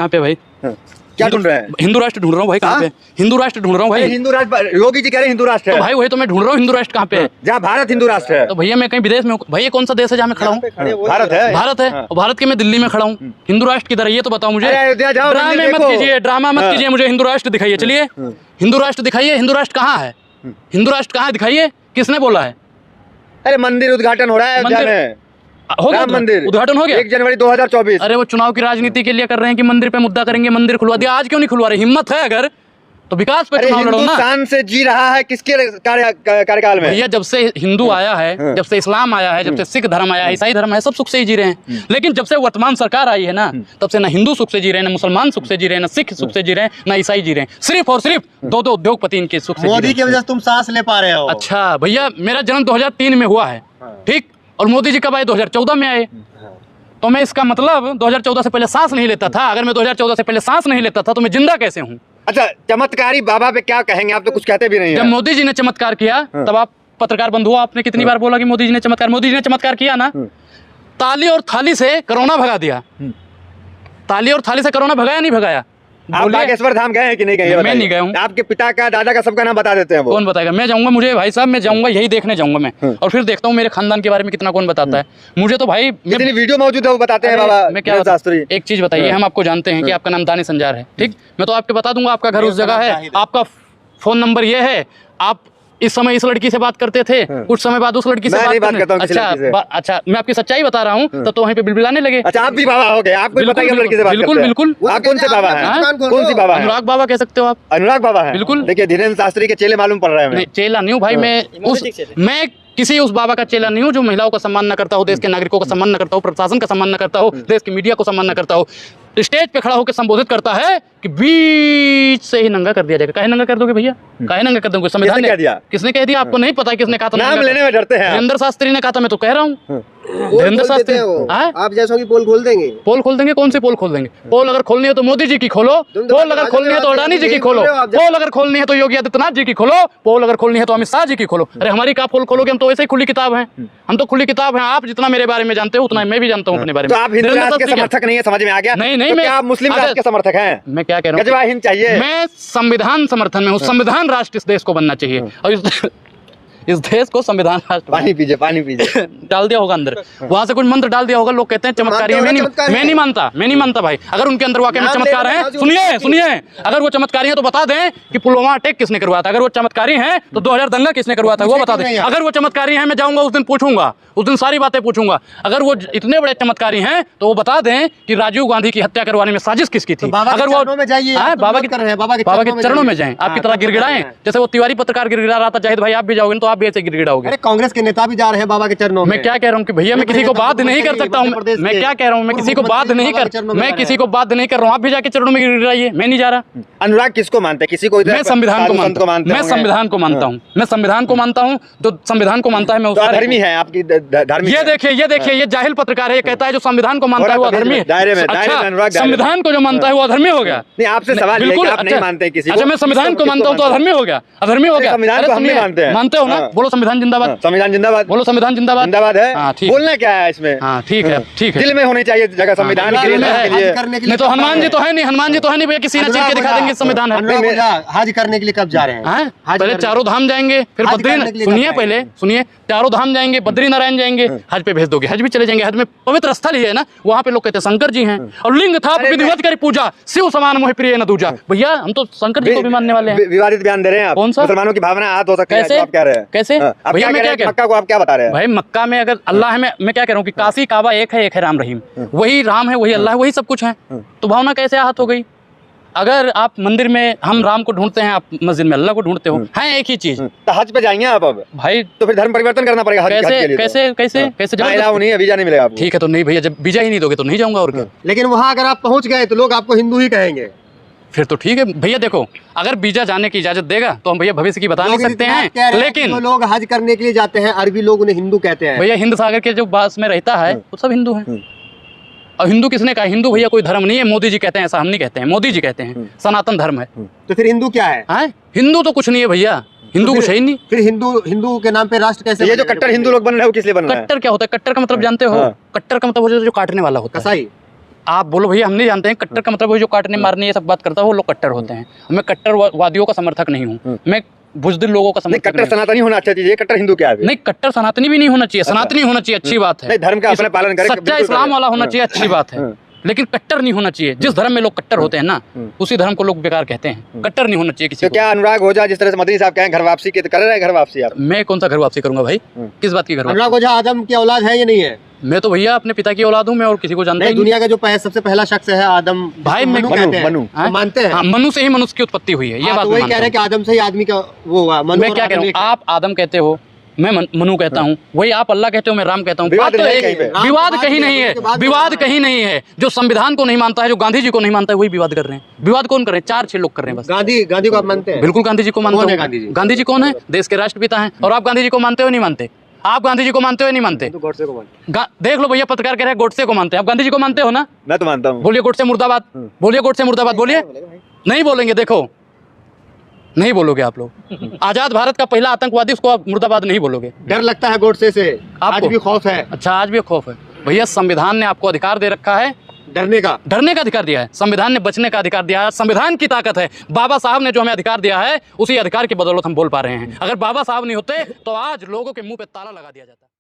कहाँ पे भाई? क्या ढूंढ रहे हैं? हिंदू राष्ट्र ढूंढ रहा हूँ भाई। कहाँ पे हिंदू राष्ट्र ढूंढ रहा हूँ भाई? हिंदू राष्ट्र, योगी जी कह रहे हैं हिंदू राष्ट्र है। तो भाई वही तो मैं ढूंढ रहा हूँ, हिंदू राष्ट्र कहाँ पे है? जहाँ भारत हिंदू राष्ट्र है। तो भैया मैं कहीं विदेश में हूँ भाई, ये कौन सा देश है जहाँ मैं खड़ा हूँ? भारत है। भारत है और भारत के मैं दिल्ली में खड़ा हूँ। हिंदू राष्ट्र किधर है ये तो बताओ मुझे। अयोध्या जाओ, ड्रामे मत कीजिए, ड्रामा मत कीजिए, मुझे हिंदू राष्ट्र दिखाइए। चलिए हिंदू राष्ट्र दिखाइए। हिंदू राष्ट्र कहाँ है? हिंदू राष्ट्र कहाँ है दिखाइए, किसने बोला है? अरे मंदिर उद्घाटन हो रहा है अयोध्या में, हो गया राम मंदिर उद्घाटन हो गया 1 जनवरी 2024। अरे वो चुनाव की राजनीति के लिए कर रहे हैं कि मंदिर पे मुद्दा करेंगे, मंदिर खुलवा दिया। आज क्यों नहीं खुलवा रहे? हिम्मत है अगर तो विकास पे चुनाव लड़ो ना। हिंदुस्तान से जी रहा है किसके कार्यकाल में? भैया जब से हिंदू आया है, जब से इस्लाम आया है, जब से सिख धर्म आया है, ईसाई धर्म है, सब सुख से ही जी रहे हैं। लेकिन जब से वर्तमान सरकार आई है ना, तब से ना हिंदू सुख से जी रहे हैं, ना मुसलमान सुख से जी रहे हैं, ना सिख सुख से जी रहे हैं, ना ईसाई जी रहे हैं। सिर्फ और सिर्फ दो उद्योगपति इनके सुख से। मोदी की वजह से तुम सांस ले पा रहे हो। अच्छा भैया मेरा जन्म 2003 में हुआ है, ठीक, और मोदी जी कब आए? 2014 में आए। तो मैं इसका मतलब 2014 से पहले सांस नहीं लेता था। अगर मैं 2014 से पहले सांस नहीं लेता था तो मैं जिंदा कैसे हूँ? अच्छा, चमत्कारी बाबा पे क्या कहेंगे? आप तो कुछ कहते भी नहीं जब हैं। मोदी जी ने चमत्कार किया तब आप पत्रकार बंधु, आपने कितनी बार बोला कि मोदी जी ने चमत्कार? मोदी जी ने चमत्कार किया ना, ताली और थाली से कोरोना भगा दिया। ताली और थाली से कोरोना भगाया नहीं भगाया? आप बागेश्वर धाम गए हैं कि नहीं गए? मैं नहीं गया हूँ। आपके पिता का, दादा का, सबका नाम बता देते हैं वो। कौन बताएगा? मैं जाऊंगा, मुझे भाई साहब मैं जाऊंगा, यही देखने जाऊंगा मैं, और फिर देखता हूँ मेरे खानदान के बारे में कितना कौन बताता है। मुझे तो भाई जितनी वीडियो मौजूद है वो बताते हैं बाबा। मैं क्या शास्त्री, एक चीज बताइए, हम आपको जानते हैं कि आपका नाम दानी संजार है, ठीक, मैं तो आपके बता दूंगा आपका घर उस जगह है, आपका फोन नंबर ये है, आप इस समय इस लड़की से बात करते थे, कुछ समय बाद उस लड़की से बात करता हूँ। अच्छा मैं आपकी सच्चाई बता रहा हूँ तो वहीं पे बिलबिलाने लगे। अच्छा आप भी बाबा हो गए? आपको बताइए लड़की से बात बिल्कुल करते हैं। बिल्कुल। आप कौन से बाबा हैं? कौन सी बाबा है? अनुराग बाबा कह सकते हो आप। अनुराग बाबा है बिल्कुल। देखिए धीरेन्द्र शास्त्री के चेले मालूम पड़ रहे हैं। नहीं चेला नहीं हूँ भाई, मैं किसी उस बाबा का चेला नहीं हूँ जो महिलाओं का सम्मान न करता हो, देश के नागरिकों का सम्मान न करता हो, प्रशासन का सम्मान न करता हो, देश की मीडिया को सम्मान न करता हो। स्टेज पे खड़ा होकर संबोधित करता है कि बीच से ही नंगा कर दिया जाएगा। काहे नंगा कर दोगे भैया? काहे नंगा कर दोगे? संविधान ने दिया। किसने कह दिया? आपको नहीं पता किसने कहा था? नाम लेने में डरते हैं। धीरेन्द्र शास्त्री ने कहा था, मैं तो कह रहा हूँ। धीरेन्द्र शास्त्री आप जैसों की पोल खोल देंगे। पोल खोल देंगे? कौन सी पोल खोल देंगे? पोल अगर खोलनी है तो मोदी जी की खोलो, पोल अगर खोलनी है तो अडानी जी की खोलो, पोल अगर खोलनी है तो योगी आदित्यनाथ जी की खोलो, पोल अगर खोलनी है तो अमित शाह जी की खोलो। अरे हमारी क्या पोल खोलोगे? हम तो वैसे ही खुली किताब हैं, हम तो खुली किताब हैं। आप जितना मेरे बारे में जानते हो उतना मैं भी जानता हूँ अपने बारे में। तो आप हिंदू राष्ट्र के समर्थक नहीं है, समझ में आ गया? नहीं नहीं, मैं आप मुस्लिम राष्ट्र के समर्थक हैं। मैं क्या कह रहा हूँ? गजवा हिंद चाहिए। मैं संविधान समर्थन में हूँ। संविधान राष्ट्र इस देश को बनना चाहिए और इस देश को संविधान राष्ट्र। पानी पीजिए, पानी पीजिए। डाल दिया होगा अंदर, वहां से कुछ मंत्र डाल दिया होगा। लोग कहते हैं चमत्कारी है। मैं नहीं मानता भाई। अगर उनके अंदर वाकई में चमत्कार है, सुनिए, अगर वो चमत्कारी है तो बता दें कि पुलवामा अटैक किसने करवाया था। अगर वो चमत्कारी है तो 2000 दंगा किसने करवाया था वो बता दें। अगर वो चमत्कारी है मैं जाऊंगा उस दिन पूछूंगा, उस दिन सारी बातें पूछूंगा। अगर वो इतने बड़े चमत्कारी हैं तो वो बता दें कि राजीव गांधी की हत्या करवाने में साजिश किसकी थी। अगर वो बाबा के चरणों में जाएं, आपकी तरह गिड़गिड़ाएं, जैसे वो तिवारी पत्रकार गिड़गिड़ा रहा था। जाहिद भाई आप भी जाओगे तो आप भी ऐसे गिड़गिड़ाओगे। कांग्रेस के नेता भी जा रहे हैं बाबा के चरणों में। मैं क्या कह रहा हूँ कि भैया मैं किसी को बाध्य नहीं कर सकता हूँ। मैं क्या कह रहा हूँ, मैं किसी को बाध्य नहीं कर रहा हूँ। आप भी जाके चरणों में गिड़गिड़ाइए, मैं नहीं जा रहा। अनुराग किसको मानते हैं? किसी को? मैं संविधान को मानता हूँ। मैं संविधान को मानता हूँ। मैं संविधान को मानता हूँ। जो संविधान को मानता है मैं उसका धर्मी है। आपकी धर्मी ये देखिए ये जाहिल पत्रकार है। ये कहता है जो संविधान को मानता है वो अधर्मी है। अच्छा संविधान को जो मानता है वो अधर्मी हो गया? नहीं, आपसे सवाल है कि आप नहीं मानते किसी को। अच्छा मैं संविधान को मानता हूँ तो अधर्मी हो गया? अधर्मी हो गया? संविधान को हम नहीं मानते हैं। मानते हो ना? बोलो संविधान जिंदाबाद। संविधान जिंदाबाद बोलो। संविधान जिंदाबाद। जिंदाबाद है। हाँ ठीक। बोलना क्या है इसमें? हाँ ठीक है, ठीक है। दिल में होनी चाहिए जगह संविधान के लिए। नहीं तो हनुमान जी तो है नहीं, हनुमान जी तो है नहीं भैया, किसी ने चीज के दिखा देंगे संविधान है। हज करने के लिए कब जा रहे हैं? पहले चारों धाम जाएंगे, फिर बद्रीनाथ। सुनिए चारों धाम जाएंगे, बद्रीनारायण जाएंगे, हज पे भेज दोगे, हज भी चले जाएंगे। हज में पवित्र स्थल ही है ना, वहाँ पे लोग कहते हैं शंकर जी हैं और लिंग था विधिवत करी पूजा, शिव समान मोहि प्रिय न दूजा। भैया हम तो शंकर जी को भी मानने वाले हैं। विवादित बयान दे रहे हैं आप। कौन सा? मुसलमानों की भावना आहत हो सकती है। कैसे? आप कह रहे हैं कैसे भैया? मैं क्या कह मक्का को आप क्या बता रहे हैं? भाई मक्का में अगर अल्लाह है, मैं क्या कह रहा हूँ कि काशी काबा एक है राम रहीम, वही राम है, वही अल्लाह है, वही सब कुछ है। तो भावना कैसे आहत हो गई? अगर आप मंदिर में हम राम को ढूंढते हैं, आप मस्जिद में अल्लाह को ढूंढते हो, है एक ही चीज। तो हज पे जाएंगे आप अब भाई? तो फिर धर्म परिवर्तन करना पड़ेगा। कैसे नहीं, वीजा नहीं मिलेगा आपको। ठीक है तो नहीं भैया, जब वीजा ही नहीं दोगे तो नहीं जाऊंगा और क्या। लेकिन वहाँ अगर आप पहुँच गए तो लोग आपको हिंदू ही कहेंगे। फिर तो ठीक है भैया। देखो अगर वीजा जाने की इजाजत देगा तो हम भैया भविष्य की बता नहीं सकते हैं, लेकिन लोग हज करने के लिए जाते हैं, अरबी लोग उन्हें हिंदू कहते हैं। भैया हिंद सागर के जो पास में रहता है वो सब हिंदू है। और हिंदू किसने कहा? हिंदू भैया कोई धर्म नहीं है। मोदी जी कहते हैं, ऐसा हम नहीं कहते हैं, मोदी जी कहते हैं सनातन धर्म है। तो फिर हिंदू क्या है? हिंदू तो कुछ नहीं है भैया, हिंदू कुछ है ही नहीं। फिर हिंदू के नाम पे राष्ट्र कैसे? ये जो कट्टर हिंदू लोग बन रहे हो किस लिए बन रहे हैं? कट्टर क्या होता है? कट्टर का मतलब जानते हो? कट्टर का मतलब जो काटने वाला होता है। कसाई। आप बोलो भैया, हम नहीं जानते हैं कट्टर का मतलब वो जो काटने मारने ये सब बात करता है वो लोग कट्टर होते हैं। मैं कट्टरवादियों का समर्थक नहीं हूँ, मैं बुज़दिल लोगों का नहीं, समर्थक कट्टर सनातनी होना अच्छा चीज है, कट्टर हिंदू क्या है? नहीं, कट्टर सनातनी भी नहीं होना चाहिए, सनातनी होना चाहिए, अच्छी बात है। नहीं, धर्म का अपना पालन करें, सच्चा बिल्कुल इस्लाम करें। वाला होना चाहिए, अच्छी बात है, लेकिन कट्टर नहीं होना चाहिए। जिस धर्म में लोग कट्टर होते हैं ना, उसी धर्म को लोग बेकार कहते हैं। कट्टर नहीं होना चाहिए किसी तो को। क्या अनुराग ओझा जिस तरह से मदनी साहब कहें घर वापसी की, तो कर रहे हैं घर वापसी आप? मैं कौन सा घर वापसी करूंगा भाई? किस बात की घर वापसी? अनुराग ओझा आदम की औलाद है या नहीं है? मैं तो भैया अपने पिता की औलाद हूँ, मैं और किसी को जानता नहीं, ही नहीं। दुनिया का जो सबसे पहला शख्स है आदम, भाई जिसको मैं मनु कहते हैं, मनु। तो मानते हैं? हाँ, मनु से ही मनुष्य की उत्पत्ति हुई है, ये हाँ, बात तो मैं वही मानता कह रहे हैं हूँ। कि आदम से ही आदमी का वो हुआ। मनु मैं और क्या कह आदम रहा हूँ, एक है। आप आदम कहते हो, मैं मनु कहता हूँ, वही आप अल्लाह कहते हो, मैं राम कहता हूँ। विवाद बात तो नहीं है एक- कहीं पे। विवाद राम कहीं के नहीं है, बाद- के बाद विवाद में कहीं नहीं है। जो संविधान को नहीं मानता है, जो गांधी जी को नहीं मानता है, वही विवाद कर रहे हैं। विवाद कौन कर रहे हैं? 4-6 लोग कर रहे हैं बस। गांधी को आप मानते हैं? बिल्कुल गांधी जी को मानता कौन है हूँ। गांधी जी? गांधी जी कौन है? देश के राष्ट्रपिता हैं। और आप गांधी जी को मानते हो नहीं मानते? आप गांधी जी को मानते हो नहीं मानते? तो गोडसे को मानते देख लो भैया, पत्रकार कह रहे हैं गोडसे को मानते हैं। आप गांधी जी को मानते हो ना? मैं तो मानता हूँ। बोलिए गोडसे मुर्दाबाद, बोलिए गोडसे मुर्दाबाद, बोलिए। नहीं बोलेंगे, देखो नहीं बोलोगे आप लोग। आजाद भारत का पहला आतंकवादी, उसको आप मुर्दाबाद नहीं बोलोगे। हैं। डर लगता है गोडसे से, आज आपको? भी खौफ है अच्छा, आज भी खौफ है भैया। संविधान ने आपको अधिकार दे रखा है, डरने का। डरने का अधिकार दिया है। संविधान ने बचने का अधिकार दिया है। संविधान की ताकत है। बाबा साहब ने जो हमें अधिकार दिया है, उसी अधिकार की बदौलत हम बोल पा रहे हैं। अगर बाबा साहब नहीं होते तो आज लोगों के मुंह पे ताला लगा दिया जाता।